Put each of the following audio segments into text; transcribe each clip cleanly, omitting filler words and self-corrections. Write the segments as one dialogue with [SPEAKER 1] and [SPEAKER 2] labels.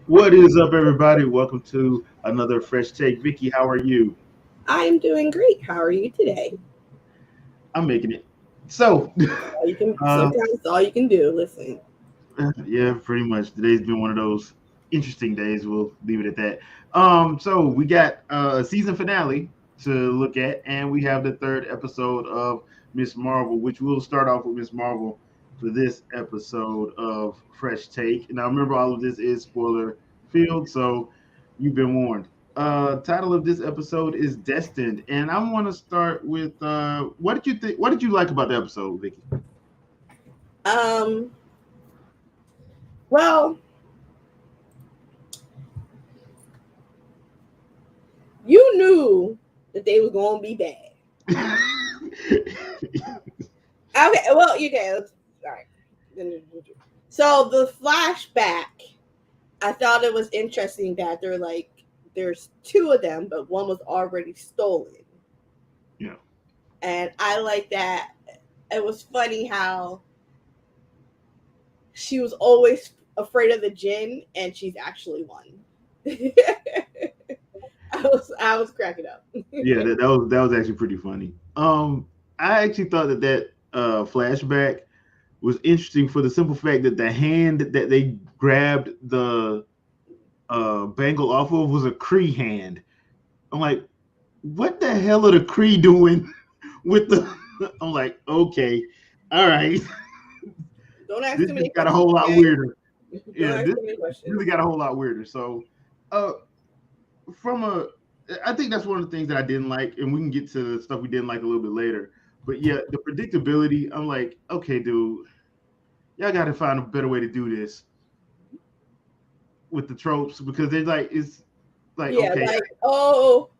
[SPEAKER 1] What is up, everybody? Welcome to another Fresh Take. Vicky, how are you?
[SPEAKER 2] I am doing great. How are you today?
[SPEAKER 1] I'm making it. So,
[SPEAKER 2] All you can
[SPEAKER 1] uh,
[SPEAKER 2] sometimes it's all you can do. Listen.
[SPEAKER 1] yeah, pretty much. Today's been one of those interesting days. We'll leave it at that. So we got a season finale to look at, and we have the third episode of Miss Marvel, which we'll start off with Miss Marvel for this episode of Fresh Take. Now, remember, all of this is spoiler filled, so you've been warned. Title of this episode is Destined, and I want to start with what did you think? What did you like about the episode, Vicky?
[SPEAKER 2] Um well, you knew that they was gonna be bad. Okay, well, you can. All right. So the flashback, I thought it was interesting that they're like there's two of them, but one was already stolen.
[SPEAKER 1] Yeah.
[SPEAKER 2] And I like that. It was funny how she was always afraid of the djinn, and she's actually one. I was cracking up.
[SPEAKER 1] Yeah, that was actually pretty funny. I actually thought that flashback was interesting for the simple fact that the hand that they grabbed the bangle off of was a Cree hand. I'm like, what the hell are the Cree doing with the? I'm like, okay, all right,
[SPEAKER 2] Don't ask
[SPEAKER 1] this
[SPEAKER 2] too many
[SPEAKER 1] just got a
[SPEAKER 2] questions,
[SPEAKER 1] whole lot
[SPEAKER 2] okay?
[SPEAKER 1] weirder.
[SPEAKER 2] Don't
[SPEAKER 1] Yeah,
[SPEAKER 2] ask
[SPEAKER 1] this
[SPEAKER 2] too many questions.
[SPEAKER 1] really got a whole lot weirder. So, uh, from a I think that's one of the things that I didn't like, and we can get to the stuff we didn't like a little bit later. But yeah, the predictability, I'm like, okay, dude, y'all got to find a better way to do this with the tropes because they're like, it's like,
[SPEAKER 2] Yeah,
[SPEAKER 1] okay,
[SPEAKER 2] like, oh,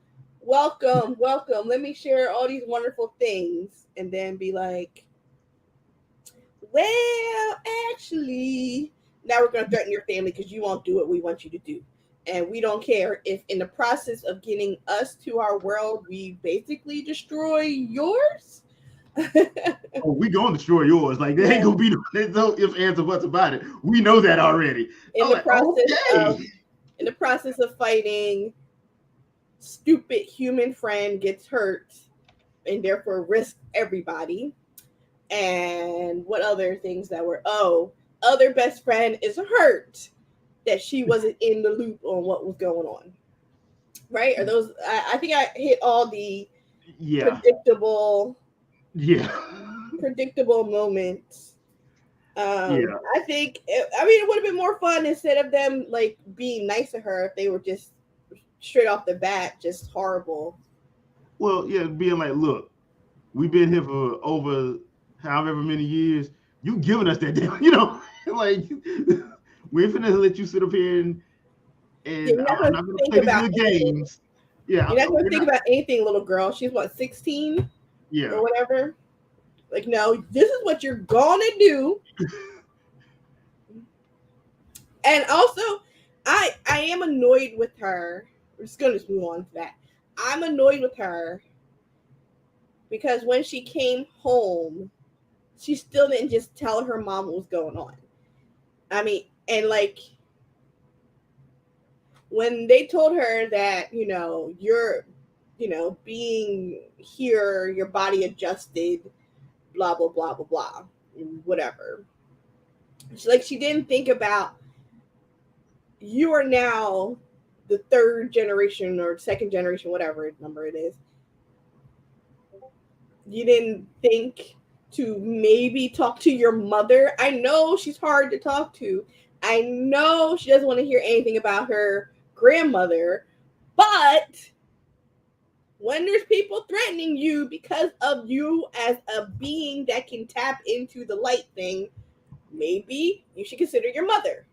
[SPEAKER 2] welcome, welcome. Let me share all these wonderful things, and then be like, well, actually, now we're going to threaten your family because you won't do what we want you to do. And we don't care if, in the process of getting us to our world, we basically destroy yours.
[SPEAKER 1] oh, we gonna destroy yours. Like there ain't
[SPEAKER 2] Yeah.
[SPEAKER 1] gonna be no ifs, ands, or buts about it. We know that already.
[SPEAKER 2] In
[SPEAKER 1] I'm
[SPEAKER 2] the
[SPEAKER 1] like,
[SPEAKER 2] process
[SPEAKER 1] okay.
[SPEAKER 2] of in the process of fighting, stupid human friend gets hurt and therefore risk everybody. And what other things that were, other best friend is hurt that she wasn't in the loop on what was going on. Right? Or those I think I hit all the
[SPEAKER 1] Yeah,
[SPEAKER 2] predictable
[SPEAKER 1] yeah,
[SPEAKER 2] predictable moments.
[SPEAKER 1] yeah.
[SPEAKER 2] I think it would have been more fun instead of them like being nice to her if they were just straight off the bat just horrible.
[SPEAKER 1] Well, yeah, being like, look, we've been here for over however many years. You giving us that damn, like we ain't finna let you sit up here and
[SPEAKER 2] You're not
[SPEAKER 1] I'm
[SPEAKER 2] going to
[SPEAKER 1] not gonna
[SPEAKER 2] think
[SPEAKER 1] play these
[SPEAKER 2] about
[SPEAKER 1] little
[SPEAKER 2] anything.
[SPEAKER 1] games. Yeah,
[SPEAKER 2] You're not going to
[SPEAKER 1] we're
[SPEAKER 2] think
[SPEAKER 1] not.
[SPEAKER 2] about anything, little girl. She's what, 16
[SPEAKER 1] Yeah,
[SPEAKER 2] or whatever. Like, no, this is what you're gonna do. And also, I am annoyed with her. We're just gonna just move on to that. I'm annoyed with her because when she came home, she still didn't just tell her mom what was going on. I mean, and like when they told her that, you're, being here, your body adjusted, blah, blah, blah, blah, blah, whatever. She didn't think about you are now the third generation or second generation, whatever number it is. You didn't think to maybe talk to your mother. I know she's hard to talk to. I know she doesn't want to hear anything about her grandmother, but when there's people threatening you because of you as a being that can tap into the light thing, maybe you should consider your mother.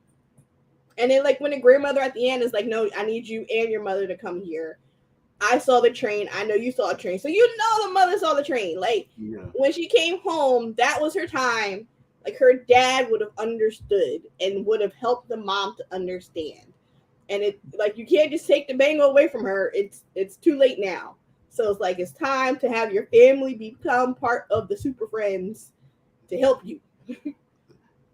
[SPEAKER 2] And then, like, when the grandmother at the end is like, no, I need you and your mother to come here. I saw the train. I know you saw a train. So you know the mother saw the train. Like,
[SPEAKER 1] Yeah.
[SPEAKER 2] when she came home, that was her time. Like, her dad would have understood and would have helped the mom to understand. And it, like, you can't just take the bango away from her. It's too late now. So it's like it's time to have your family become part of the Super Friends to help you.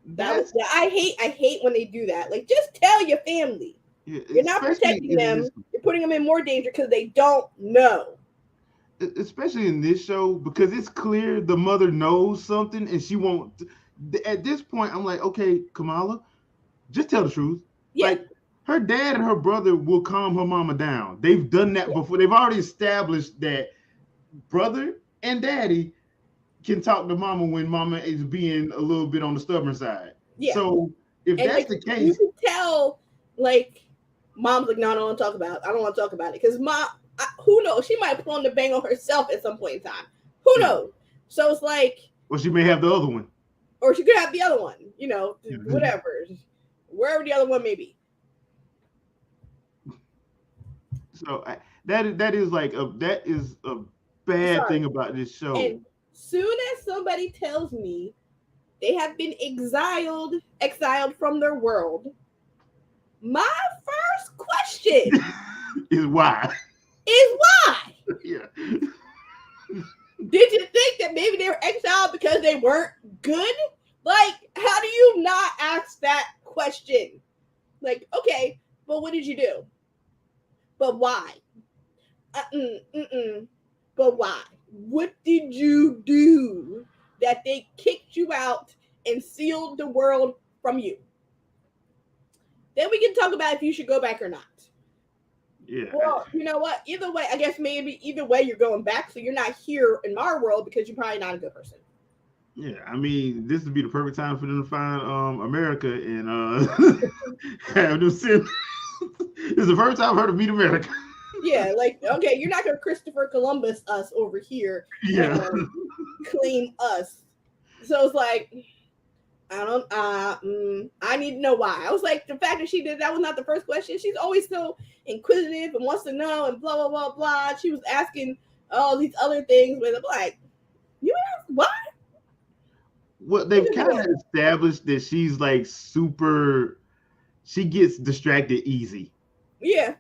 [SPEAKER 1] That's
[SPEAKER 2] I hate when they do that. Like, just tell your family.
[SPEAKER 1] yeah,
[SPEAKER 2] You're not
[SPEAKER 1] especially
[SPEAKER 2] protecting
[SPEAKER 1] in
[SPEAKER 2] them.
[SPEAKER 1] this,
[SPEAKER 2] You're putting them in more danger because they don't know.
[SPEAKER 1] especially in this show, because it's clear the mother knows something and she won't. At this point, I'm like, okay, Kamala, just tell the truth.
[SPEAKER 2] Yeah,
[SPEAKER 1] Like, her dad and her brother will calm her mama down. They've done that
[SPEAKER 2] yeah,
[SPEAKER 1] before. They've already established that brother and daddy can talk to mama when mama is being a little bit on the stubborn side.
[SPEAKER 2] yeah.
[SPEAKER 1] So if
[SPEAKER 2] And
[SPEAKER 1] that's
[SPEAKER 2] like
[SPEAKER 1] the
[SPEAKER 2] you
[SPEAKER 1] case,
[SPEAKER 2] can tell, like mom's like, no, I don't want to talk about it. I don't want to talk about it because mom, who knows? She might pull on the bango herself at some point in time. Who
[SPEAKER 1] yeah.
[SPEAKER 2] knows? So it's like,
[SPEAKER 1] Or she may have the other one.
[SPEAKER 2] or she could have the other one.
[SPEAKER 1] Yeah.
[SPEAKER 2] Whatever, wherever the other one may be.
[SPEAKER 1] So that is like that is a bad
[SPEAKER 2] Sorry.
[SPEAKER 1] thing about this show.
[SPEAKER 2] And soon as somebody tells me they have been exiled from their world, my first question
[SPEAKER 1] Is why.
[SPEAKER 2] is why?
[SPEAKER 1] Yeah.
[SPEAKER 2] Did you think that maybe they were exiled because they weren't good? Like, how do you not ask that question? Like, okay, but what did you do? But why? Mm-mm. But why? What did you do that they kicked you out and sealed the world from you? Then we can talk about if you should go back or not.
[SPEAKER 1] Yeah.
[SPEAKER 2] Well, you know what? Either way, I guess maybe either way you're going back, so you're not here in our world because you're probably not a good person.
[SPEAKER 1] Yeah. I mean, this would be the perfect time for them to find America and have them send. This is the first time I've heard of Meet America.
[SPEAKER 2] Yeah, like okay, you're not gonna Christopher Columbus us over here
[SPEAKER 1] Yeah.
[SPEAKER 2] and claim us. So it's like I don't. I need to know why. I was like, the fact that she did that was not the first question. She's always so inquisitive and wants to know and blah blah blah blah. She was asking all these other things, but I'm like, you asked why?
[SPEAKER 1] Well, they've kind of established that she's like super. She gets distracted easy.
[SPEAKER 2] Yeah.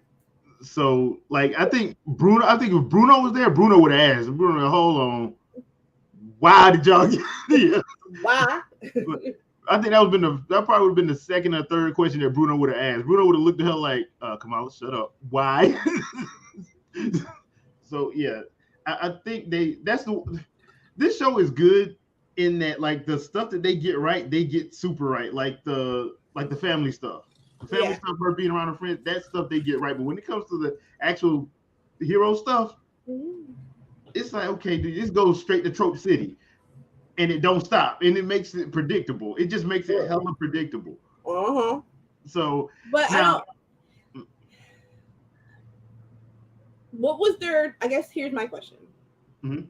[SPEAKER 1] So, like, I think Bruno. I think if Bruno was there, Bruno would have asked. Bruno, hold on, why did y'all get here?
[SPEAKER 2] Why?
[SPEAKER 1] But I think that probably would have been the second or third question that Bruno would have asked. Bruno would have looked at her like, Kamala, shut up. Why? So yeah, I think this show is good in that like the stuff that they get right, they get super right. Like the family stuff. The family
[SPEAKER 2] Yeah.
[SPEAKER 1] stuff, her being around her friends, that stuff they get right. But when it comes to the actual hero stuff,
[SPEAKER 2] Mhm.
[SPEAKER 1] it's like, okay, dude, this goes straight to Trope City. And it don't stop. And it makes it predictable. It just makes it hella predictable.
[SPEAKER 2] Uh-huh.
[SPEAKER 1] So
[SPEAKER 2] But I
[SPEAKER 1] now
[SPEAKER 2] don't. What was their? I guess here's my question.
[SPEAKER 1] mhm.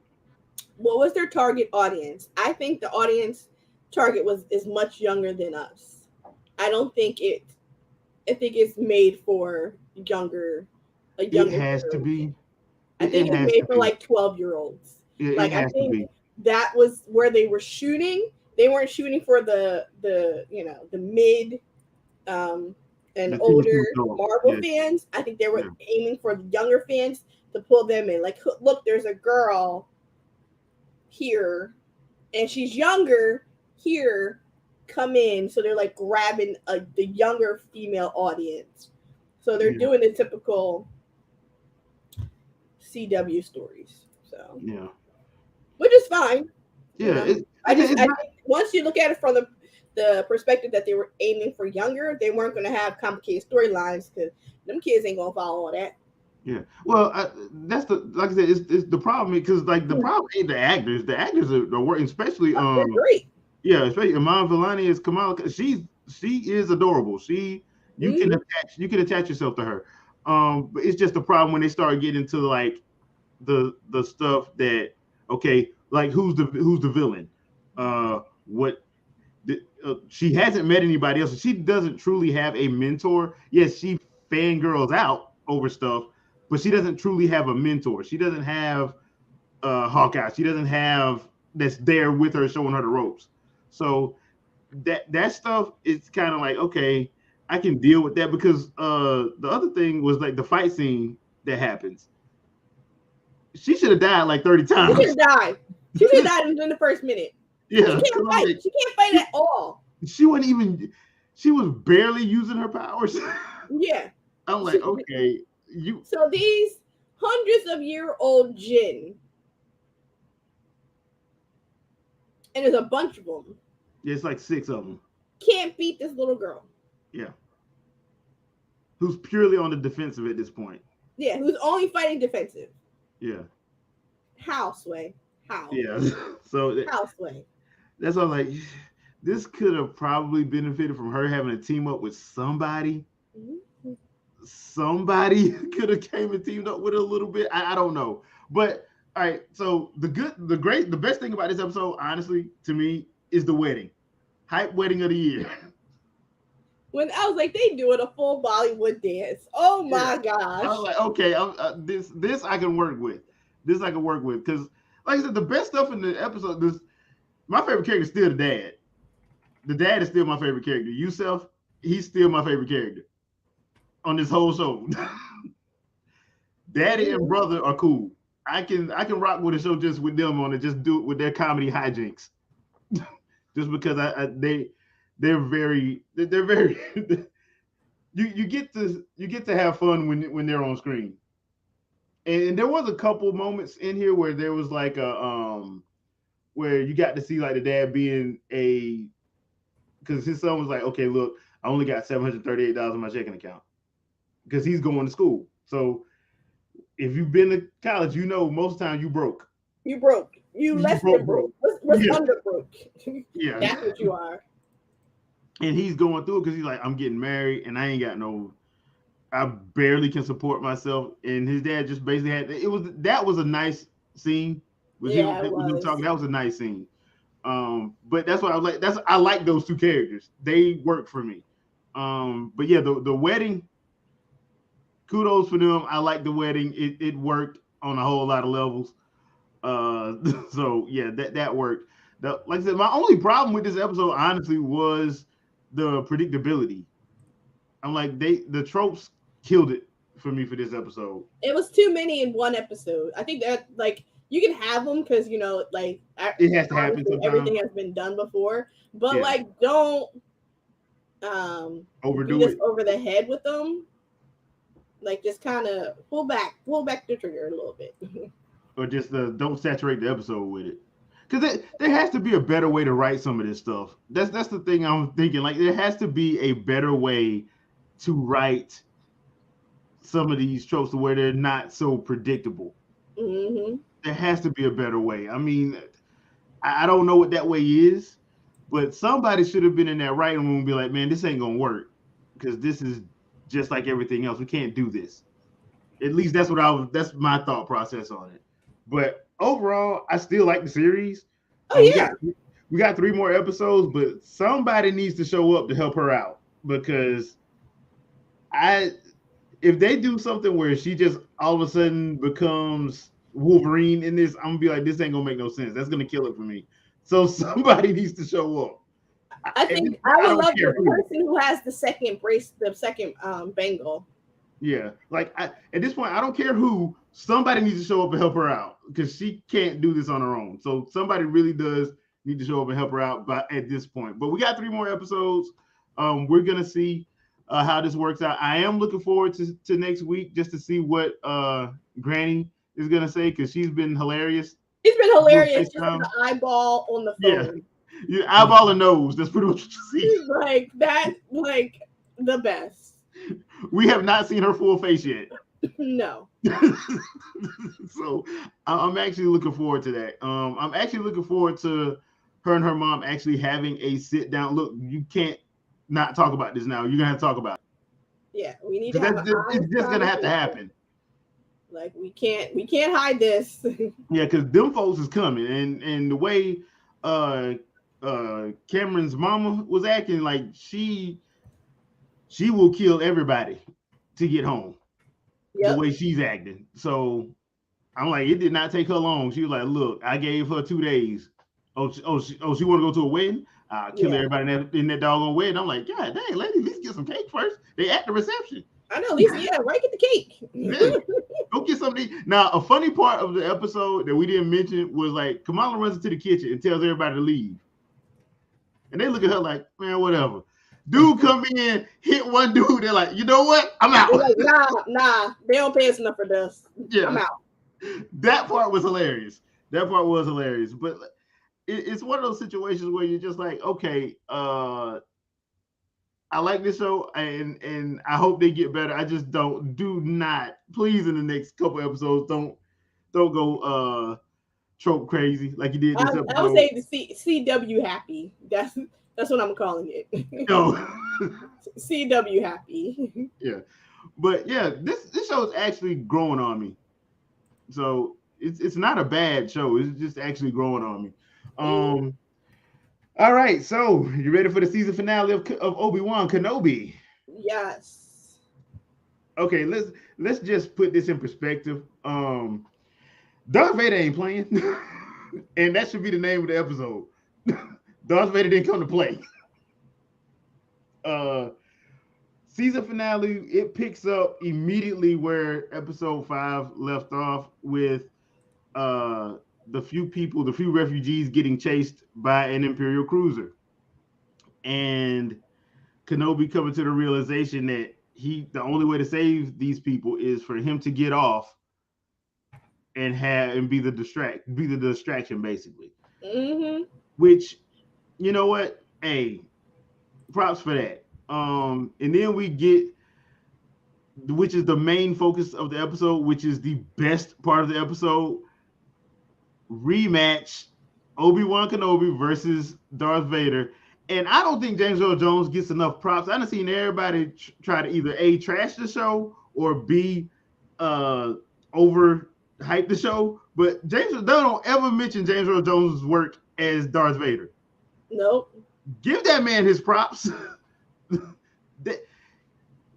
[SPEAKER 2] What was their target audience? I think the audience target is much younger than us. I don't think it. I think it's made for a
[SPEAKER 1] It
[SPEAKER 2] younger
[SPEAKER 1] has to
[SPEAKER 2] generation.
[SPEAKER 1] be.
[SPEAKER 2] I think
[SPEAKER 1] It
[SPEAKER 2] it's
[SPEAKER 1] has
[SPEAKER 2] made
[SPEAKER 1] to
[SPEAKER 2] for
[SPEAKER 1] be.
[SPEAKER 2] like 12-year-olds.
[SPEAKER 1] It
[SPEAKER 2] Like I
[SPEAKER 1] has to
[SPEAKER 2] think
[SPEAKER 1] be.
[SPEAKER 2] that was where they were shooting. They weren't shooting for the the mid um and
[SPEAKER 1] The
[SPEAKER 2] older
[SPEAKER 1] TV show.
[SPEAKER 2] Marvel
[SPEAKER 1] Yeah,
[SPEAKER 2] fans. I think they were
[SPEAKER 1] yeah,
[SPEAKER 2] aiming for the younger fans to pull them in. Like, look, there's a girl here and she's younger here. Come in. So they're like grabbing the younger female audience. So they're
[SPEAKER 1] yeah,
[SPEAKER 2] doing the typical CW stories. So,
[SPEAKER 1] yeah.
[SPEAKER 2] which is fine. You
[SPEAKER 1] Yeah.
[SPEAKER 2] know,
[SPEAKER 1] It, it, it's
[SPEAKER 2] I
[SPEAKER 1] not.
[SPEAKER 2] think once you look at it from the perspective that they were aiming for younger, they weren't going to have complicated storylines because them kids ain't going to follow all that.
[SPEAKER 1] Yeah. Well, that's the like I said, it's the problem because like the problem ain't the actors. The actors are working, especially
[SPEAKER 2] They're great.
[SPEAKER 1] yeah, especially Iman Vellani is Kamala. She is adorable.
[SPEAKER 2] Mm-hmm.
[SPEAKER 1] You can attach yourself to her. But it's just a problem when they start getting into like the stuff that okay, like who's the villain? What she hasn't met anybody else. She doesn't truly have a mentor. Yes, she fangirls out over stuff, but she doesn't truly have a mentor. She doesn't have Hawkeye. She doesn't have that's there with her showing her the ropes. So that stuff is kind of like okay, I can deal with that because the other thing was like the fight scene that happens. She should have died like 30
[SPEAKER 2] She should
[SPEAKER 1] times.
[SPEAKER 2] have died. She should have died in the first minute. She
[SPEAKER 1] Yeah,
[SPEAKER 2] can't
[SPEAKER 1] I'm
[SPEAKER 2] fight.
[SPEAKER 1] like,
[SPEAKER 2] She can't fight
[SPEAKER 1] she,
[SPEAKER 2] at all.
[SPEAKER 1] she wasn't even. She was barely using her powers.
[SPEAKER 2] Yeah.
[SPEAKER 1] I'm like, okay, you.
[SPEAKER 2] So these hundreds of year old jinn, and there's a bunch of them,
[SPEAKER 1] It's like six of them.
[SPEAKER 2] can't beat this little girl.
[SPEAKER 1] Yeah, who's purely on the defensive at this point.
[SPEAKER 2] Yeah, who's only fighting defensive.
[SPEAKER 1] Yeah,
[SPEAKER 2] How, Sway? How?
[SPEAKER 1] yeah. So
[SPEAKER 2] How, Sway?
[SPEAKER 1] that's all. Like, this could have probably benefited from her having to team up with somebody.
[SPEAKER 2] Mm-hmm.
[SPEAKER 1] Somebody could have came and teamed up with her a little bit. I don't know, but all right. So the best thing about this episode, honestly, to me, is the wedding, hype wedding of the year.
[SPEAKER 2] When I was like, they doing a full Bollywood dance. Oh my
[SPEAKER 1] Yeah. I
[SPEAKER 2] gosh.
[SPEAKER 1] was like, okay, this I can work with. This I can work with because, like I said, the best stuff in the episode. My favorite character is still the dad. The dad is still my favorite character. Yusuf, he's still my favorite character on this whole show. Daddy and brother are cool. I can rock with a show just with them on it, just do it with their comedy hijinks. Just because they're very you get to have fun when they're on screen. And there was a couple moments in here where there was like a where you got to see like the dad being a because his son was like, okay, look, I only got $738 in my checking account because he's going to school. So if you've been to college, you know most of the time you broke.
[SPEAKER 2] You broke. You less than broke. What's
[SPEAKER 1] Yeah.
[SPEAKER 2] under broke?
[SPEAKER 1] Yeah.
[SPEAKER 2] That's what you are.
[SPEAKER 1] And he's going through it because he's like, I'm getting married and I ain't got I barely can support myself. And his dad just basically that was a nice scene with
[SPEAKER 2] Yeah,
[SPEAKER 1] him
[SPEAKER 2] it
[SPEAKER 1] with him
[SPEAKER 2] was.
[SPEAKER 1] talking. That was a nice scene. But that's what I was like. I like those two characters. They work for me. But yeah, the wedding, kudos for them. I like the wedding. It worked on a whole lot of levels. So yeah, that worked. Like I said, my only problem with this episode, honestly, was the predictability. I'm like the tropes killed it for me for this episode.
[SPEAKER 2] It was too many in one episode. I think that like you can have them because like
[SPEAKER 1] It has to happen
[SPEAKER 2] obviously
[SPEAKER 1] sometimes.
[SPEAKER 2] everything has been done before, but
[SPEAKER 1] Yeah.
[SPEAKER 2] like don't
[SPEAKER 1] Overdo
[SPEAKER 2] beat us
[SPEAKER 1] it.
[SPEAKER 2] over the head with them. Like just kind of pull back the trigger a little bit.
[SPEAKER 1] Or just don't saturate the episode with it. Because there has to be a better way to write some of this stuff. That's the thing I'm thinking. Like there has to be a better way to write some of these tropes to where they're not so predictable.
[SPEAKER 2] Mm-hmm.
[SPEAKER 1] There has to be a better way. I mean, I don't know what that way is, but somebody should have been in that writing room and be like, man, this ain't gonna work because this is just like everything else. We can't do this. At least that's my thought process on it. But overall, I still like the series.
[SPEAKER 2] Oh yeah.
[SPEAKER 1] We got 3 more episodes, but somebody needs to show up to help her out because if they do something where she just all of a sudden becomes Wolverine in this, I'm gonna be like, this ain't gonna make no sense. That's gonna kill it for me. So somebody needs to show up.
[SPEAKER 2] I think I would love the person who has the second bangle.
[SPEAKER 1] Yeah, like at this point, I don't care who. Somebody needs to show up and help her out because she can't do this on her own. So somebody really does need to show up and help her out. But at this point, but we got 3 more episodes. We're gonna see how this works out. I am looking forward to next week just to see what Granny is gonna say because she's been hilarious.
[SPEAKER 2] She's been hilarious. Just with the eyeball on the phone.
[SPEAKER 1] You eyeball and nose. That's pretty much what you see.
[SPEAKER 2] Like that, like the best.
[SPEAKER 1] We have not seen her full face yet.
[SPEAKER 2] No.
[SPEAKER 1] So I'm actually looking forward to that. I'm actually looking forward to her and her mom actually having a sit down. Look, you can't not talk about this now. You're gonna have to talk about it.
[SPEAKER 2] Yeah, we need to
[SPEAKER 1] Because
[SPEAKER 2] have an
[SPEAKER 1] it's
[SPEAKER 2] honest
[SPEAKER 1] just gonna have to
[SPEAKER 2] conversation.
[SPEAKER 1] happen.
[SPEAKER 2] Like we can't hide this.
[SPEAKER 1] Yeah, because them folks is coming, and the way uh Cameron's mama was acting, like she will kill everybody to get home. The
[SPEAKER 2] Yep.
[SPEAKER 1] way she's acting. So I'm like, it did not take her long. She was like, look, I gave her 2 days. She want to go to a wedding? I'll kill
[SPEAKER 2] Yeah.
[SPEAKER 1] everybody in that doggone wedding. I'm like, God dang, lady, at least get some cake first. They at the reception.
[SPEAKER 2] I know, at least, yeah, right, get the cake.
[SPEAKER 1] Yeah, go get something to eat. Now, a funny part of the episode that we didn't mention was like Kamala runs into the kitchen and tells everybody to leave. And they look at her like, man, whatever. Dude come in, hit one dude. They're like, you know what? I'm out.
[SPEAKER 2] They're like, nah, they don't pay us enough for this.
[SPEAKER 1] Yeah.
[SPEAKER 2] I'm out.
[SPEAKER 1] That part was hilarious. That part was hilarious. But it's one of those situations where you're just like, okay, I like this show and I hope they get better. I just do not please in the next couple episodes don't go trope crazy like you did this episode.
[SPEAKER 2] I would say the CW happy. That's what I'm calling it.
[SPEAKER 1] No.
[SPEAKER 2] CW happy.
[SPEAKER 1] Yeah. But yeah, this show is actually growing on me. So it's not a bad show. It's just actually growing on me. All right, so you ready for the season finale of Obi-Wan Kenobi?
[SPEAKER 2] Yes.
[SPEAKER 1] Okay, let's just put this in perspective. Darth Vader ain't playing, and that should be the name of the episode. Darth Vader didn't come to play. Season finale, it picks up immediately where episode 5 left off with the few refugees getting chased by an Imperial cruiser. And Kenobi coming to the realization that the only way to save these people is for him to get off and be the distraction basically.
[SPEAKER 2] Mm-hmm.
[SPEAKER 1] Which, you know what? Hey, props for that. And then we get, which is the main focus of the episode, which is the best part of the episode, rematch Obi-Wan Kenobi versus Darth Vader. And I don't think James Earl Jones gets enough props. I've seen everybody try to either A, trash the show, or B, over hype the show. But they don't ever mention James Earl Jones' work as Darth Vader.
[SPEAKER 2] Nope.
[SPEAKER 1] Give that man his props.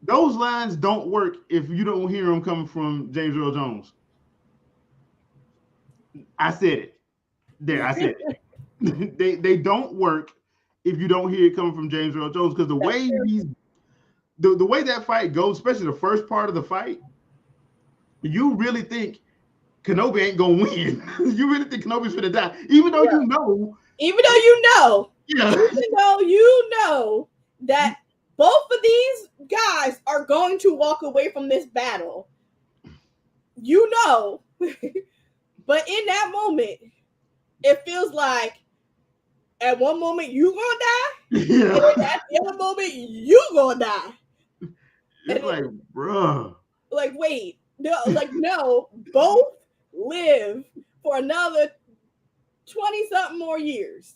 [SPEAKER 1] Those lines don't work if you don't hear them coming from James Earl Jones. I said it. There, I said it. they don't work if you don't hear it coming from James Earl Jones, because the way that fight goes, especially the first part of the fight, you really think Kenobi ain't gonna win. You really think Kenobi's gonna die, even though you know.
[SPEAKER 2] Even though you know.
[SPEAKER 1] Yeah.
[SPEAKER 2] Even though you know that both of these guys are going to walk away from this battle. You know. But in that moment, it feels like at one moment you gonna die, and at the other moment you gonna die.
[SPEAKER 1] It's like, bruh.
[SPEAKER 2] Like, wait, no, both live for another 20-something more years.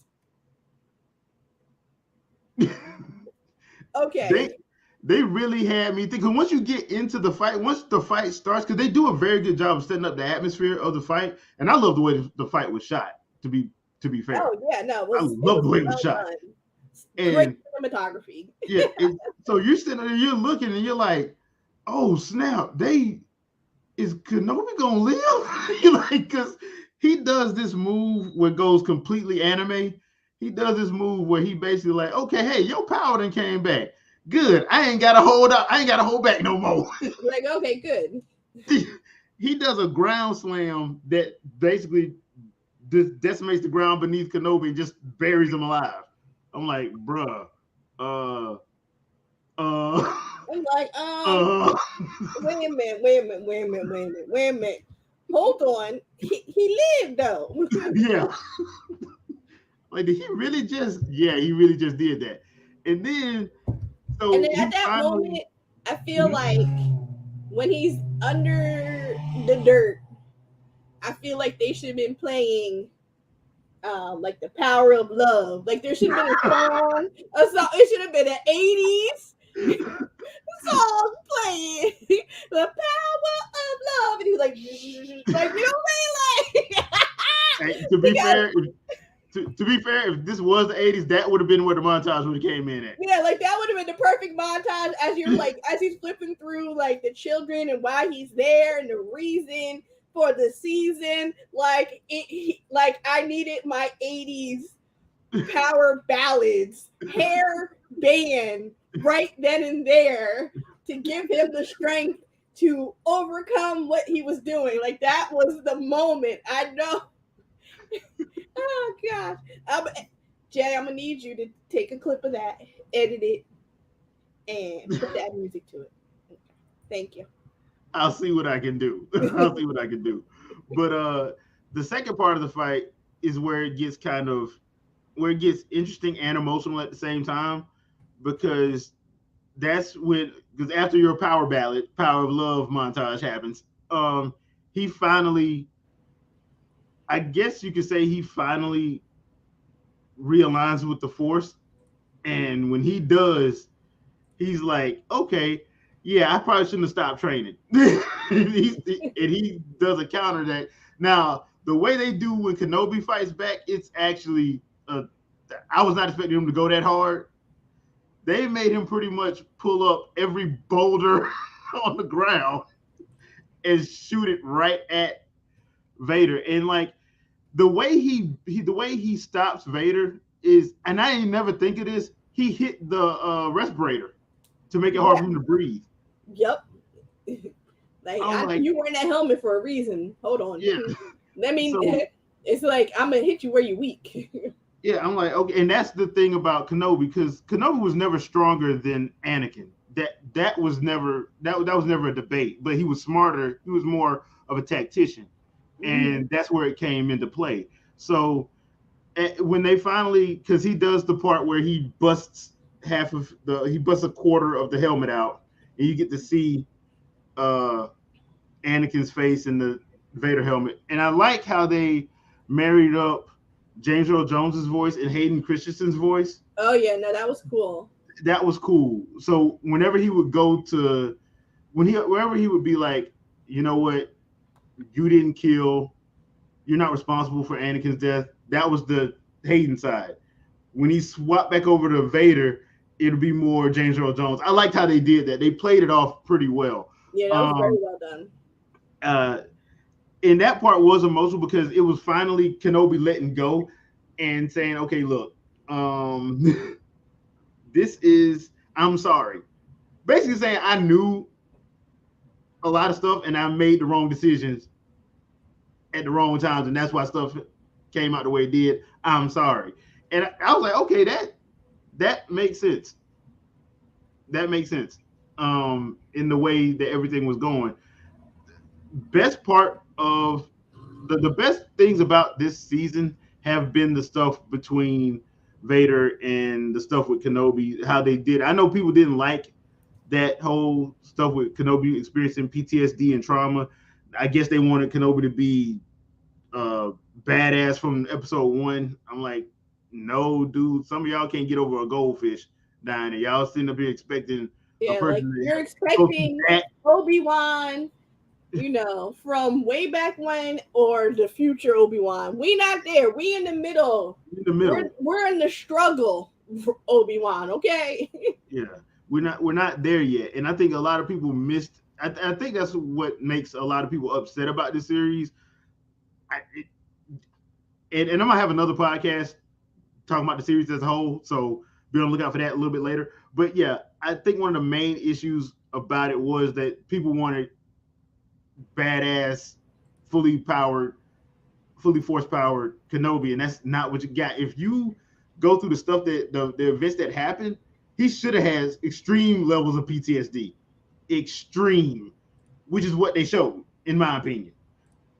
[SPEAKER 2] Okay.
[SPEAKER 1] They really had me thinking. Once you get into the fight, once the fight starts, because they do a very good job of setting up the atmosphere of the fight, and I love the way the fight was shot. To be fair,
[SPEAKER 2] oh yeah, no,
[SPEAKER 1] I love the way it was shot.
[SPEAKER 2] And great cinematography.
[SPEAKER 1] Yeah, so you're sitting there, you're looking, and you're like, oh snap, is Kenobi gonna live? You're like, because he does this move where it goes completely anime. He does this move where he basically like, okay, hey, your power done came back. Good. I ain't gotta hold up. I ain't gotta hold back no more.
[SPEAKER 2] Like, okay, good.
[SPEAKER 1] He does a ground slam that basically decimates the ground beneath Kenobi and just buries him alive. I'm like, bruh. I'm
[SPEAKER 2] like, wait a minute. Hold on. He lived though.
[SPEAKER 1] Yeah. Like, did he really just? Yeah, he really just did that. And then,
[SPEAKER 2] And
[SPEAKER 1] so
[SPEAKER 2] then at
[SPEAKER 1] he
[SPEAKER 2] that
[SPEAKER 1] finally.
[SPEAKER 2] moment, I feel
[SPEAKER 1] Mhm.
[SPEAKER 2] like when he's under the dirt, I feel like they should have been playing like the power of love. Like there should have been a song. It should have been an '80s song playing the power of love, and he was like you know what I mean, like
[SPEAKER 1] Hey, to be
[SPEAKER 2] because
[SPEAKER 1] fair, to be fair, if this was the '80s, that would have been where the montage would have came in at.
[SPEAKER 2] yeah, like that would have been the perfect montage as you're like as he's flipping through like the children and why he's there and the reason for the season. Like like I needed my '80s power ballads, hair band right then and there to give him the strength to overcome what he was doing. Like that was the moment. I know. Oh gosh. Jay, I'm gonna need you to take a clip of that, edit it, and put that music to it. Thank you.
[SPEAKER 1] I'll see what I can do. I'll see what I can do. But the second part of the fight is where it gets interesting and emotional at the same time, because that's when, because after your power ballad, power of love montage happens, he finally, I guess you could say, he finally realigns with the force. And when he does, he's like, okay, yeah, I probably shouldn't have stopped training. And he does a counter that. Now, the way they do when Kenobi fights back, it's actually, I was not expecting him to go that hard. They made him pretty much pull up every boulder on the ground and shoot it right at Vader. And like, the way he stops Vader is, and I ain't never think of this. He hit the respirator to make it hard
[SPEAKER 2] Yeah.
[SPEAKER 1] for him to breathe.
[SPEAKER 2] Yep. Like
[SPEAKER 1] I'm
[SPEAKER 2] I know
[SPEAKER 1] like,
[SPEAKER 2] you wearing that helmet for a reason. Hold on.
[SPEAKER 1] yeah.
[SPEAKER 2] I mean,
[SPEAKER 1] So
[SPEAKER 2] it's like I'm gonna hit you where you weak.
[SPEAKER 1] yeah, I'm like, okay, and that's the thing about Kenobi, because Kenobi was never stronger than Anakin. That was never that was never a debate. But he was smarter. He was more of a tactician,
[SPEAKER 2] Hmm.
[SPEAKER 1] and that's where it came into play. So when they finally, because he does the part where he busts a quarter of the helmet out, and you get to see uh Anakin's face in the Vader helmet. And I like how they married up James Earl Jones's voice and Hayden Christensen's voice.
[SPEAKER 2] Oh yeah, no, that was cool.
[SPEAKER 1] That was cool. So whenever he would go to wherever he would be like, you know what, you didn't kill, you're not responsible for Anakin's death. That was the Hayden side. When he swapped back over to Vader, it'll be more James Earl Jones. I liked how they did that. They played it off pretty well.
[SPEAKER 2] Yeah, that was very
[SPEAKER 1] Um,
[SPEAKER 2] well done.
[SPEAKER 1] uh, and that part was emotional because it was finally Kenobi letting go and saying, "Okay, look, this is I'm sorry." Basically saying I knew a lot of stuff and I made the wrong decisions at the wrong times, and that's why stuff came out the way it did. I'm sorry, and I was like, okay, that makes sense. That makes sense. In the way that everything was going. Best part of the best things about this season have been the stuff between Vader and the stuff with Kenobi, how they did. I know people didn't like that whole stuff with Kenobi experiencing PTSD and trauma. I guess they wanted Kenobi to be badass from episode one. I'm like, no, dude. Some of y'all can't get over a goldfish dying, and y'all sitting up here expecting a
[SPEAKER 2] Yeah, like
[SPEAKER 1] person
[SPEAKER 2] you're
[SPEAKER 1] to go through
[SPEAKER 2] expecting
[SPEAKER 1] that
[SPEAKER 2] Obi-Wan, you know, from way back when or the future Obi-Wan. We not there. We in the middle.
[SPEAKER 1] in the
[SPEAKER 2] We're
[SPEAKER 1] middle.
[SPEAKER 2] we're in the struggle for Obi-Wan, okay?
[SPEAKER 1] Yeah, we're not there yet, and I think a lot of people missed. I think that's what makes a lot of people upset about this series. I, it, and I'm gonna have another podcast talking about the series as a whole, so be on the lookout for that a little bit later. But yeah, I think one of the main issues about it was that people wanted badass, fully powered, fully force powered Kenobi, and that's not what you got. If you go through the stuff that the events that happened, he should have had extreme levels of PTSD, extreme, which is what they showed, in my opinion.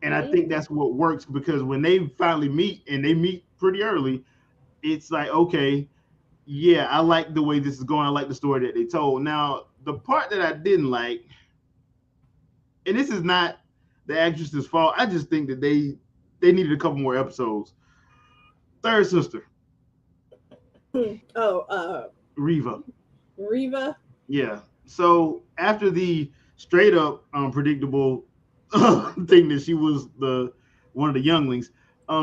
[SPEAKER 1] And I think
[SPEAKER 2] Mhm.
[SPEAKER 1] that's what works because when they finally meet, and they meet pretty early, it's like, okay, yeah, I like the way this is going. I like the story that they told. Now, the part that I didn't like, and this is not the actress's fault. I just think that they needed a couple more episodes. Third sister,
[SPEAKER 2] Oh,
[SPEAKER 1] Riva.
[SPEAKER 2] Riva.
[SPEAKER 1] Yeah. So after the straight up predictable thing that she was the one of the younglings,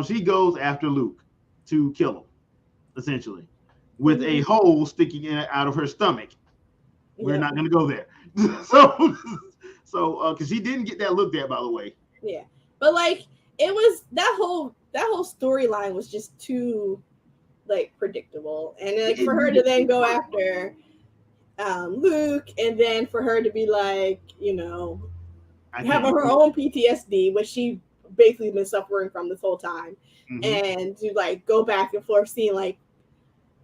[SPEAKER 1] she goes after Luke to kill him, essentially, with a
[SPEAKER 2] Hmm.
[SPEAKER 1] hole sticking in out of her stomach. We're
[SPEAKER 2] Yep.
[SPEAKER 1] not going to go there. so, because she didn't get that looked at, by the way.
[SPEAKER 2] Yeah. But like it was that whole storyline was just too like predictable. And like
[SPEAKER 1] It
[SPEAKER 2] for her to
[SPEAKER 1] needed
[SPEAKER 2] then
[SPEAKER 1] some
[SPEAKER 2] go
[SPEAKER 1] work.
[SPEAKER 2] after Luke, and then for her to be like,
[SPEAKER 1] I
[SPEAKER 2] having
[SPEAKER 1] can't
[SPEAKER 2] her
[SPEAKER 1] do
[SPEAKER 2] own PTSD, which she basically been suffering from this whole time,
[SPEAKER 1] it.
[SPEAKER 2] and to like go back and forth seeing like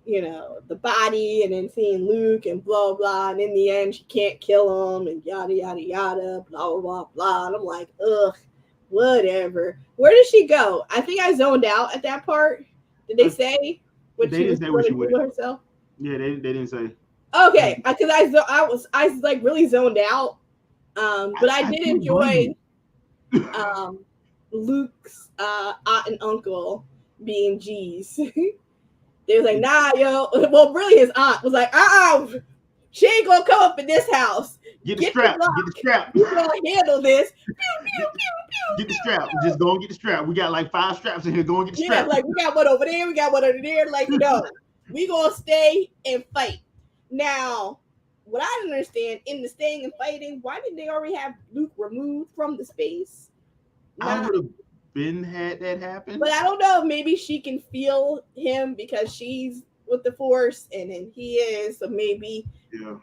[SPEAKER 2] the body, and then seeing Luke and blah blah, and in the end she can't kill him and yada yada yada blah blah blah blah. And I'm like, ugh, whatever. Where did she go? I think I zoned out at that part. Did they
[SPEAKER 1] Uh,
[SPEAKER 2] say what
[SPEAKER 1] they
[SPEAKER 2] she was
[SPEAKER 1] didn't say where
[SPEAKER 2] going
[SPEAKER 1] she
[SPEAKER 2] to do
[SPEAKER 1] went.
[SPEAKER 2] with herself?
[SPEAKER 1] Yeah, they didn't say.
[SPEAKER 2] Okay, because I was like really zoned out. But I
[SPEAKER 1] I
[SPEAKER 2] did
[SPEAKER 1] don't blame
[SPEAKER 2] enjoy
[SPEAKER 1] you.
[SPEAKER 2] um Luke's aunt and uncle being G's. They was like, nah, yo. Well, really, his aunt was like, she ain't gonna come up in this house.
[SPEAKER 1] Get the
[SPEAKER 2] Get the
[SPEAKER 1] strap. Get the
[SPEAKER 2] block.
[SPEAKER 1] strap.
[SPEAKER 2] We gonna handle this. Pew pew
[SPEAKER 1] Get,
[SPEAKER 2] pew pew
[SPEAKER 1] get the
[SPEAKER 2] pew
[SPEAKER 1] strap. Just
[SPEAKER 2] pew.
[SPEAKER 1] go and get the strap. We got like 5 straps in here. Go and get the
[SPEAKER 2] Yeah,
[SPEAKER 1] strap.
[SPEAKER 2] like we got one over there. We got one over there. Like, no, we gonna stay and fight. Now, what I don't understand in the staying and fighting, why did they already have Luke removed from the space?
[SPEAKER 1] I
[SPEAKER 2] Not,
[SPEAKER 1] would have been had that happen.
[SPEAKER 2] but I don't know. Maybe she can feel him because she's with the Force, and then he is. So maybe.
[SPEAKER 1] Yeah.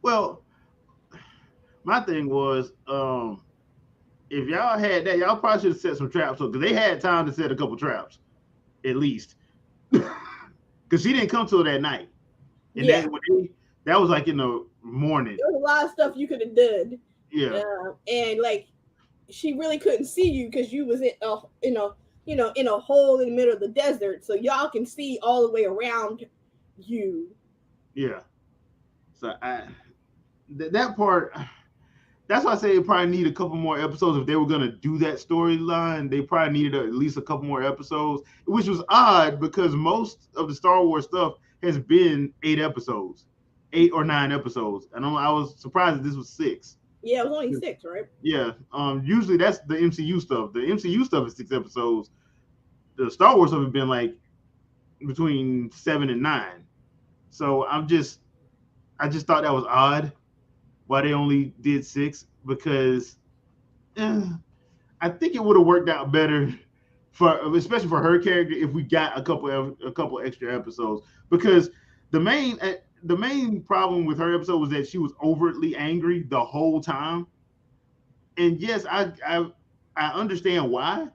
[SPEAKER 1] Well, my thing was, if y'all had that, y'all probably should have set some traps up because they had time to set a couple traps at least. Because she didn't come till that night, and
[SPEAKER 2] Yeah,
[SPEAKER 1] that was like in the morning.
[SPEAKER 2] there was a lot of stuff you could have done,
[SPEAKER 1] Yeah.
[SPEAKER 2] and like she really couldn't see you because you was in a hole in the middle of the desert, so y'all can see all the way around you.
[SPEAKER 1] Yeah. So that part. That's why I say they probably need a couple more episodes. If they were gonna do that storyline, they probably needed at least a couple more episodes, which was odd because most of the Star Wars stuff has been 8 episodes, 8 or 9 episodes, and I was surprised that this was 6.
[SPEAKER 2] Yeah, it was only 6, right?
[SPEAKER 1] Yeah, usually that's the MCU stuff. The MCU stuff is 6 episodes. The Star Wars stuff has been like between 7 and 9. So I just thought that was odd why they only did 6 because. Eh, I think it would have worked out better for especially for her character if we got a couple extra episodes because the main the main problem with her episode was that she was overtly angry the whole time. And yes, I understand why,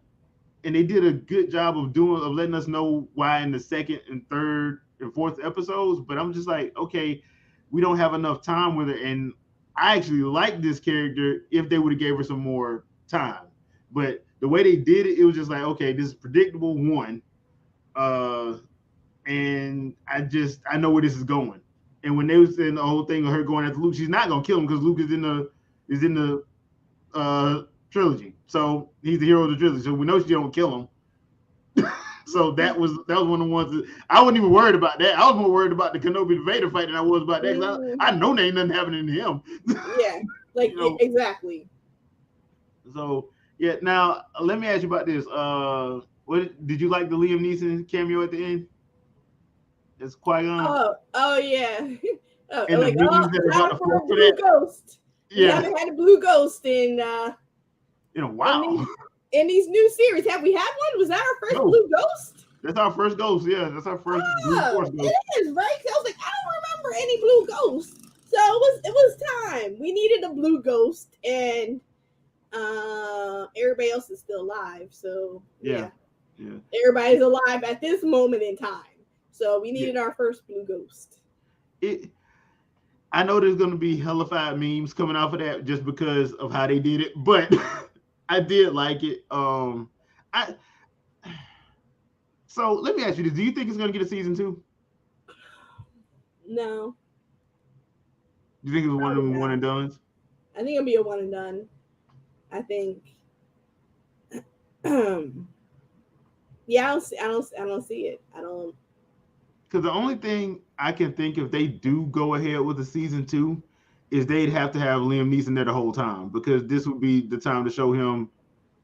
[SPEAKER 1] and they did a good job of letting us know why in the second and third and fourth episodes. But I'm just like, okay, we don't have enough time with her, and I actually like this character if they would have gave her some more time. But the way they did it, it was just like, okay, this is predictable one, uh, and I know where this is going. And when they was saying the whole thing of her going after Luke, she's not gonna kill him because Luke is in the trilogy, so he's the hero of the trilogy. So we know she don't kill him. So that was one of the ones that I wasn't even worried about that. I was more worried about the Kenobi Vader fight than I was about that because I know there ain't nothing happening to him.
[SPEAKER 2] Yeah, like
[SPEAKER 1] you know.
[SPEAKER 2] exactly.
[SPEAKER 1] So yeah. Now let me ask you about this. What did you like the Liam Neeson cameo at the end? It's Qui-Gon
[SPEAKER 2] Oh yeah.
[SPEAKER 1] and the
[SPEAKER 2] Like,
[SPEAKER 1] millions that are about
[SPEAKER 2] time
[SPEAKER 1] to
[SPEAKER 2] for
[SPEAKER 1] fall
[SPEAKER 2] a
[SPEAKER 1] for
[SPEAKER 2] blue
[SPEAKER 1] that.
[SPEAKER 2] ghost. We
[SPEAKER 1] Yeah.
[SPEAKER 2] haven't had a blue ghost in
[SPEAKER 1] Wow.
[SPEAKER 2] these new series. Have we had one? Was that our first
[SPEAKER 1] No,
[SPEAKER 2] blue ghost?
[SPEAKER 1] that's our first ghost. Yeah, that's our first blue
[SPEAKER 2] Oh,
[SPEAKER 1] force ghost.
[SPEAKER 2] it is, right? 'Cause I was like, I don't remember any blue ghosts. So it was time. We needed a blue ghost, and everybody else is still alive. So
[SPEAKER 1] Yeah.
[SPEAKER 2] yeah,
[SPEAKER 1] Yeah.
[SPEAKER 2] everybody's alive at this moment in time. So we
[SPEAKER 1] Yeah.
[SPEAKER 2] needed our first blue ghost.
[SPEAKER 1] It. I know there's gonna be hellified memes coming off of that just because of how they did it, but I did like it. I So let me ask you this: do you think it's going to get a season two?
[SPEAKER 2] No,
[SPEAKER 1] Do you think it was one of
[SPEAKER 2] probably
[SPEAKER 1] them one
[SPEAKER 2] not.
[SPEAKER 1] and done's?
[SPEAKER 2] I think it'll be a one and done. I think. Yeah, I don't see it. I don't.
[SPEAKER 1] Because the only thing I can think if they do go ahead with a season two is they'd have to have Liam Neeson there the whole time because this would be the time to show him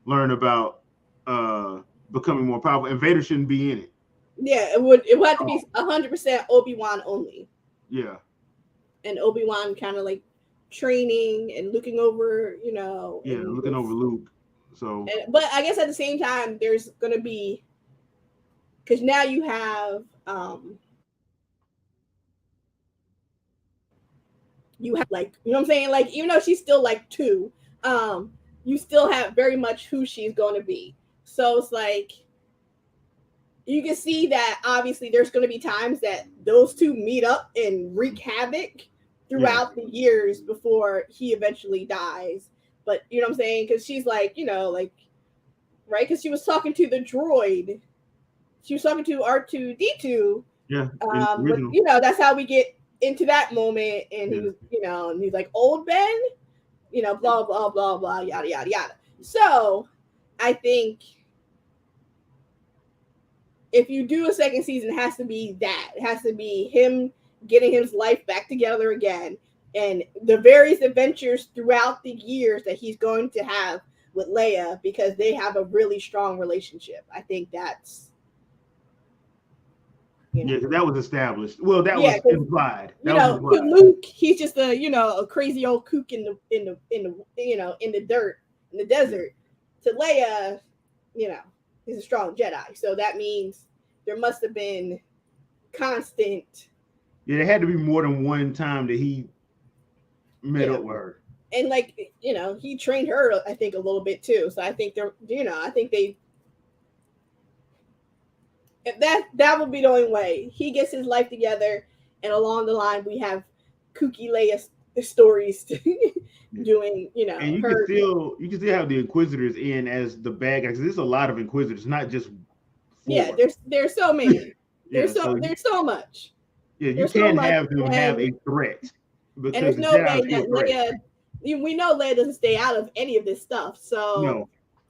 [SPEAKER 1] learn about uh becoming more powerful, and Vader shouldn't be in it.
[SPEAKER 2] Yeah, it would. It would have to
[SPEAKER 1] Oh,
[SPEAKER 2] be 100% Obi-Wan only,
[SPEAKER 1] yeah,
[SPEAKER 2] and Obi-Wan kind of like training and looking over,
[SPEAKER 1] yeah,
[SPEAKER 2] and
[SPEAKER 1] looking over Luke. So
[SPEAKER 2] but I guess at the same time, there's gonna be because now you have like you know what I'm saying, like even though she's still like two, um, you still have very much who she's going to be. So it's like you can see that obviously there's going to be times that those two meet up and wreak havoc
[SPEAKER 1] yeah,
[SPEAKER 2] throughout the years before he eventually dies. But you know what I'm saying? Because she's like, like right, because she was talking to the droid. She was talking to R2D2.
[SPEAKER 1] yeah, in
[SPEAKER 2] But
[SPEAKER 1] original,
[SPEAKER 2] that's how we get into that moment. And he
[SPEAKER 1] yeah,
[SPEAKER 2] was, and he's like, old Ben, blah blah blah blah, yada yada yada. So I think if you do a second season, it has to be that. It has to be him getting his life back together again, and the various adventures throughout the years that he's going to have with Leia because they have a really strong relationship. I think that's you know
[SPEAKER 1] yeah. 'Cause that was established. Well, that
[SPEAKER 2] yeah,
[SPEAKER 1] was
[SPEAKER 2] because
[SPEAKER 1] implied. That was
[SPEAKER 2] to
[SPEAKER 1] implied.
[SPEAKER 2] Luke, he's just a crazy old kook in the dirt in the desert. To Leia, you know, he's a strong Jedi. So that means there must have been constant,
[SPEAKER 1] Yeah, there had to be more than one time that he met
[SPEAKER 2] you know,
[SPEAKER 1] up with her.
[SPEAKER 2] and like he trained her, I think, a little bit too. So I think I think they that would be the only way he gets his life together, and along the line we have kooky Leia stories
[SPEAKER 1] Yeah.
[SPEAKER 2] doing
[SPEAKER 1] And
[SPEAKER 2] her.
[SPEAKER 1] you can still have the Inquisitors in as the bad guys. There's a lot of Inquisitors, not just
[SPEAKER 2] Yeah,
[SPEAKER 1] four.
[SPEAKER 2] there's so many.
[SPEAKER 1] Yeah, so
[SPEAKER 2] There's so much.
[SPEAKER 1] yeah, you
[SPEAKER 2] There's so
[SPEAKER 1] can
[SPEAKER 2] much,
[SPEAKER 1] have them have
[SPEAKER 2] and
[SPEAKER 1] a threat because
[SPEAKER 2] there's
[SPEAKER 1] the
[SPEAKER 2] no
[SPEAKER 1] Jedi are
[SPEAKER 2] way
[SPEAKER 1] still
[SPEAKER 2] that
[SPEAKER 1] threats.
[SPEAKER 2] Leia. We know Leia doesn't stay out of any of this stuff. So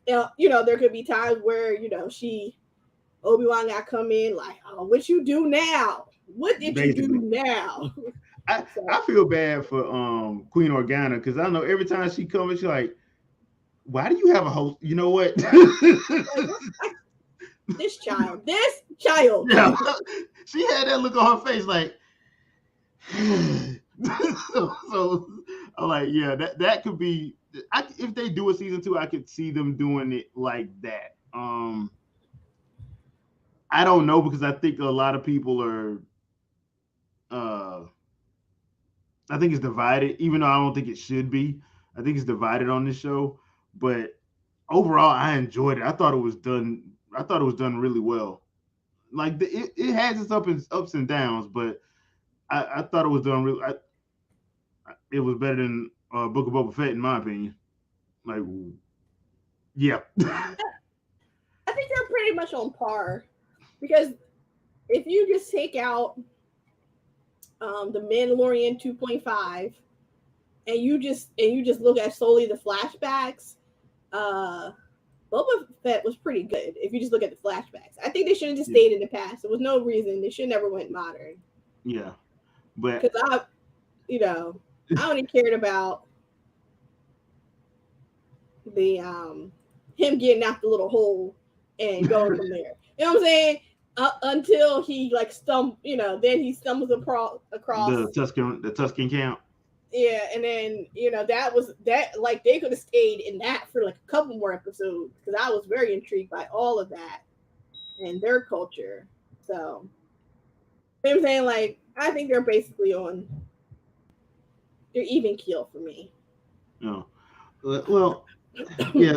[SPEAKER 1] No,
[SPEAKER 2] there could be times where she Obi-Wan got come in like, oh, what you do now? What did you do
[SPEAKER 1] basically.
[SPEAKER 2] now? So
[SPEAKER 1] I feel bad for Queen Organa because I know every time she comes, she's like, "Why do you have a host?" You know what?
[SPEAKER 2] like this child.
[SPEAKER 1] Yeah, she had that look on her face like. So I'm like, yeah, that could be. If they do a season two, I could see them doing it like that. I don't know because I think a lot of people are. Uh, I think it's divided, even though I don't think it should be. I think it's divided on this show, but overall, I enjoyed it. I thought it was done. I thought it was done really well. Like it has its ups and downs, but I thought it was done really. It was better than Book of Boba Fett in my opinion. Like, yeah,
[SPEAKER 2] I think they're pretty much on par because if you just take out the Mandalorian 2.5 and you just look at solely the flashbacks, uh Boba Fett was pretty good if you just look at the flashbacks. I think they should have just
[SPEAKER 1] yeah,
[SPEAKER 2] stayed in the past. There was no reason they should never went modern
[SPEAKER 1] yeah. But
[SPEAKER 2] because I only cared about the him getting out the little hole and going from there. You know what I'm saying? Until he like then he stumbles across.
[SPEAKER 1] the Tuscan camp.
[SPEAKER 2] Yeah, and then that was that. Like they could have stayed in that for like a couple more episodes because I was very intrigued by all of that and their culture. So you know what I'm saying, like I think they're basically on they're even keel for me.
[SPEAKER 1] You know, well, yeah.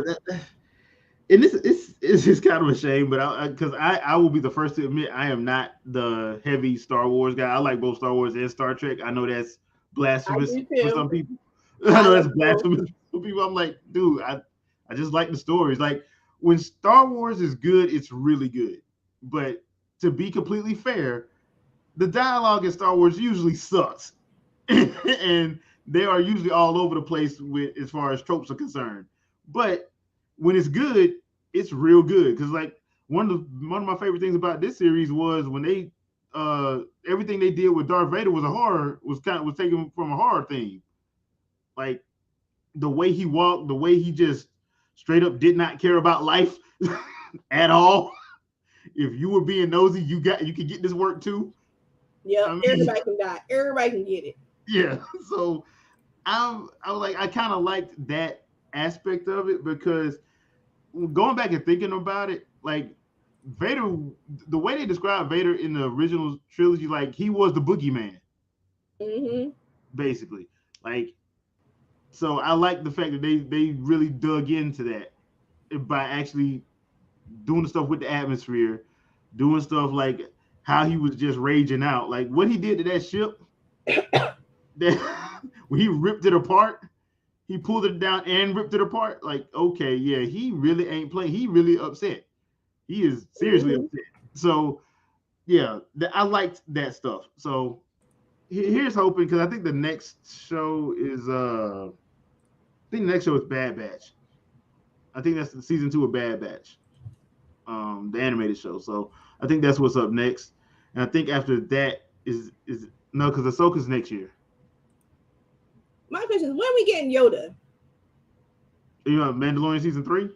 [SPEAKER 1] And it's just kind of a shame, but I will be the first to admit I am not the heavy Star Wars guy. I like both Star Wars and Star Trek. I know that's
[SPEAKER 2] I
[SPEAKER 1] blasphemous
[SPEAKER 2] do
[SPEAKER 1] for
[SPEAKER 2] too.
[SPEAKER 1] some people. I
[SPEAKER 2] I
[SPEAKER 1] know
[SPEAKER 2] love
[SPEAKER 1] that's
[SPEAKER 2] both.
[SPEAKER 1] blasphemous for people. I'm like, dude, I just like the stories. Like when Star Wars is good, it's really good But to be completely fair, the dialogue in Star Wars usually sucks, and they are usually all over the place with as far as tropes are concerned. But when it's good, it's real good. Because like one of my favorite things about this series was when they everything they did with Darth Vader was a horror was taken from a horror theme. Like the way he walked, the way he just straight up did not care about life at all. If you were being nosy, you could get this work too.
[SPEAKER 2] Yep,
[SPEAKER 1] I mean,
[SPEAKER 2] everybody can die. Everybody can get it.
[SPEAKER 1] yeah. So I was like I kind of liked that aspect of it because going back and thinking about it, like Vader, the way they described Vader in the original trilogy, like he was the boogeyman,
[SPEAKER 2] Mm-hmm.
[SPEAKER 1] basically. Like, so I like the fact that they really dug into that by actually doing the stuff with the atmosphere, doing stuff like how he was just raging out, like what he did to that ship, that when he ripped it apart, he pulled it down and ripped it apart. Like, okay, yeah, he really ain't playing. He really upset. He is seriously
[SPEAKER 2] Mm-hmm.
[SPEAKER 1] upset. So yeah, I liked that stuff. So here's hoping because I think the next show is I think the next show is Bad Batch. I think that's the season 2 of Bad Batch, the animated show. So I think that's what's up next. And I think after that is no, because Ahsoka's next year.
[SPEAKER 2] My question is, when are we getting Yoda?
[SPEAKER 1] You know, Mandalorian season 3.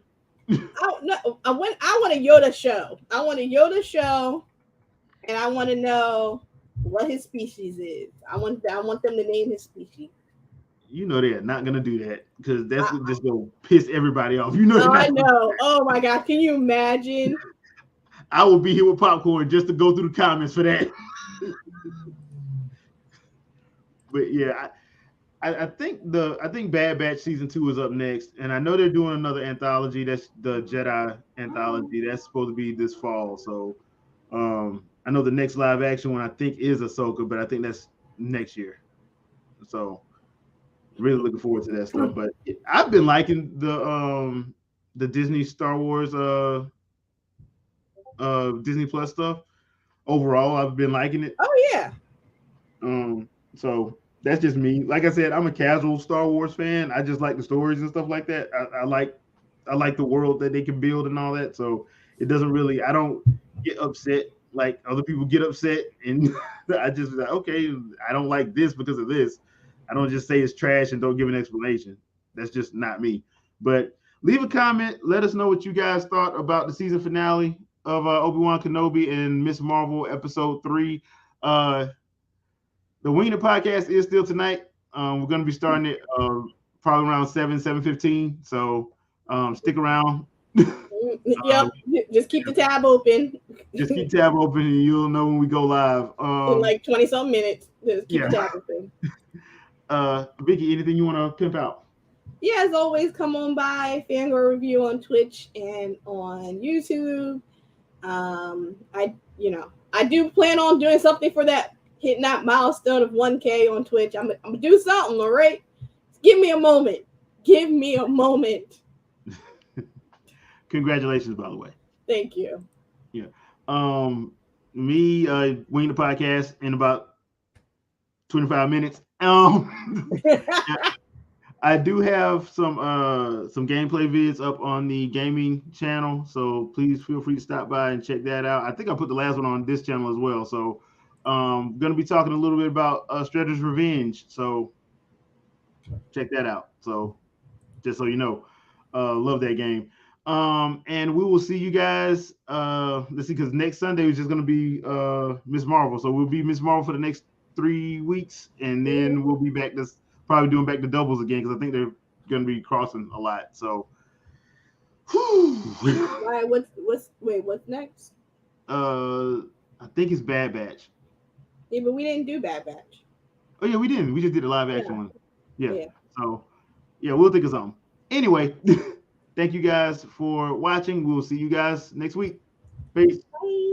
[SPEAKER 2] No, I want a Yoda show. I want a Yoda show, and I want to know what his species is. I want them to name his species.
[SPEAKER 1] You know they're not gonna do that because that's
[SPEAKER 2] I,
[SPEAKER 1] what just gonna piss everybody off. You know they're
[SPEAKER 2] oh, I
[SPEAKER 1] not.
[SPEAKER 2] know. Oh my God, can you imagine?
[SPEAKER 1] I will be here with popcorn just to go through the comments for that. But yeah, I think Bad Batch season 2 is up next, and I know they're doing another anthology. That's the Jedi anthology. That's supposed to be this fall. So I know the next live action one I think is Ahsoka, but I think that's next year. So really looking forward to that stuff. But I've been liking the Disney Star Wars Disney Plus stuff. Overall, I've been liking it.
[SPEAKER 2] Oh yeah.
[SPEAKER 1] So that's just me. Like I said, I'm a casual Star Wars fan. I just like the stories and stuff like that. I like the world that they can build and all that. So it doesn't really I don't get upset like other people get upset and I just like, okay, I don't like this because of this. I don't just say it's trash and don't give an explanation. That's just not me. But leave a comment. Let us know what you guys thought about the season finale of Obi-Wan Kenobi and Miss Marvel episode 3. The Wiener podcast is still tonight. We're going to be starting it probably around 7:15. So stick around.
[SPEAKER 2] Yep. Just keep the tab open.
[SPEAKER 1] Just keep tab open and you'll know when we go live.
[SPEAKER 2] In like 20 some minutes. Just keep
[SPEAKER 1] Yeah.
[SPEAKER 2] the tab open.
[SPEAKER 1] Vicky, anything you want to pimp out?
[SPEAKER 2] Yeah, as always, come on by Fangirl Review on Twitch and on YouTube. I do plan on doing something for that, hitting that milestone of 1K on Twitch. I'm gonna do something, all right? Give me a moment. Give me a moment.
[SPEAKER 1] Congratulations, by the way.
[SPEAKER 2] Thank you.
[SPEAKER 1] Yeah. Me, Wing the podcast in about 25 minutes. I do have some gameplay vids up on the gaming channel, so please feel free to stop by and check that out. I think I put the last one on this channel as well. So gonna be talking a little bit about Shredder's Revenge. So check that out. So just so you know, love that game. And we will see you guys. Let's see, because next Sunday is just gonna be Miss Marvel. So we'll be Miss Marvel for the next 3 weeks, and then we'll be back to probably doing back to doubles again because I think they're gonna be crossing a lot. So
[SPEAKER 2] Why? What's next?
[SPEAKER 1] I think it's Bad Batch.
[SPEAKER 2] Yeah, but we didn't do Bad Batch.
[SPEAKER 1] Oh yeah, we didn't. We just did a live action one. Yeah.
[SPEAKER 2] Yeah.
[SPEAKER 1] So yeah, we'll think of something. Anyway, thank you guys for watching. We'll see you guys next week. Peace.
[SPEAKER 2] Bye.